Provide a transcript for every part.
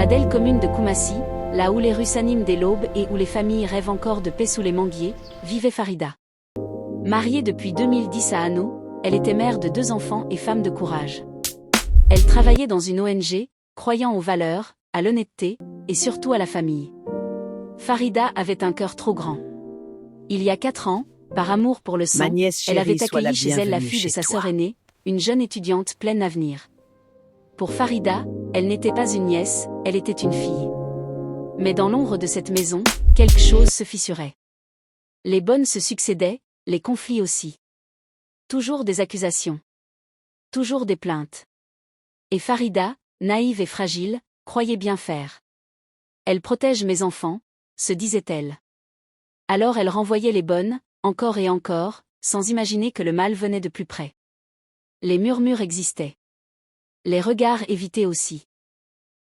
la belle commune de Koumassi, là où les rues s'animent dès l'aube et où les familles rêvent encore de paix sous les manguiers, vivait Farida. Mariée depuis 2010 à Hanno, elle était mère de 2 enfants et femme de courage. Elle travaillait dans une ONG, croyant aux valeurs, à l'honnêteté, et surtout à la famille. Farida avait un cœur trop grand. Il y a 4 ans, par amour pour le sang, elle avait accueilli chez elle la fille de sa sœur aînée, une jeune étudiante pleine d'avenir. Pour Farida, elle n'était pas une nièce, elle était une fille. Mais dans l'ombre de cette maison, quelque chose se fissurait. Les bonnes se succédaient, les conflits aussi. Toujours des accusations. Toujours des plaintes. Et Farida, naïve et fragile, croyait bien faire. Elle protège mes enfants, se disait-elle. Alors elle renvoyait les bonnes, encore et encore, sans imaginer que le mal venait de plus près. Les murmures existaient. Les regards évitaient aussi.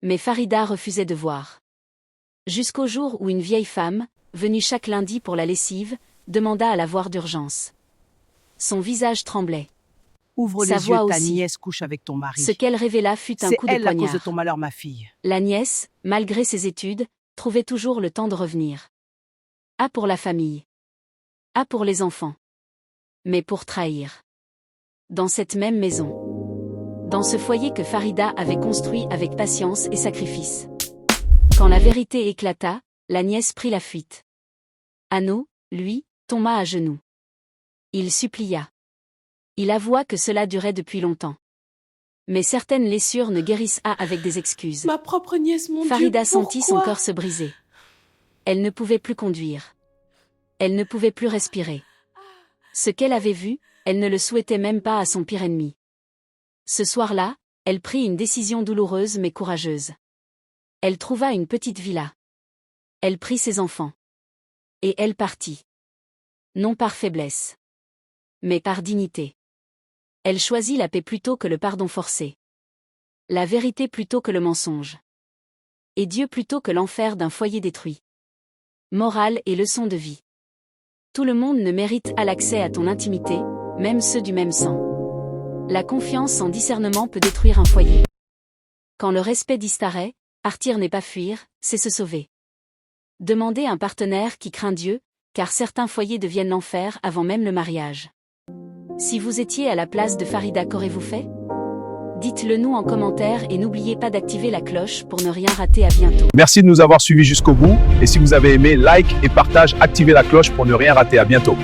Mais Farida refusait de voir. Jusqu'au jour où une vieille femme, venue chaque lundi pour la lessive, demanda à la voir d'urgence. Son visage tremblait. Ouvre Sa les voix yeux, ta aussi. nièce couche avec ton mari. Ce qu'elle révéla fut un C'est coup de elle la poignard. cause de ton malheur, ma fille. La nièce, malgré ses études, trouvait toujours le temps de revenir. A pour la famille. A pour les enfants. Mais pour trahir. Dans cette même maison. Dans ce foyer que Farida avait construit avec patience et sacrifice. Quand la vérité éclata, la nièce prit la fuite. Hanno, lui, tomba à genoux. Il supplia. Il avoua que cela durait depuis longtemps. Mais certaines blessures ne guérissent pas avec des excuses. Ma propre nièce, mon Farida Dieu, sentit son pourquoi cœur se briser. Elle ne pouvait plus conduire. Elle ne pouvait plus respirer. Ce qu'elle avait vu, elle ne le souhaitait même pas à son pire ennemi. Ce soir-là, elle prit une décision douloureuse mais courageuse. Elle trouva une petite villa. Elle prit ses enfants. Et elle partit. Non par faiblesse. Mais par dignité. Elle choisit la paix plutôt que le pardon forcé. La vérité plutôt que le mensonge. Et Dieu plutôt que l'enfer d'un foyer détruit. Morale et leçon de vie. Tout le monde ne mérite pas l'accès à ton intimité, même ceux du même sang. La confiance sans discernement peut détruire un foyer. Quand le respect disparaît, partir n'est pas fuir, c'est se sauver. Demandez un partenaire qui craint Dieu, car certains foyers deviennent l'enfer avant même le mariage. Si vous étiez à la place de Farida, qu'aurez-vous fait? Dites-le nous en commentaire et n'oubliez pas d'activer la cloche pour ne rien rater. À bientôt. Merci de nous avoir suivis jusqu'au bout. Et si vous avez aimé, like et partage, activez la cloche pour ne rien rater. À bientôt.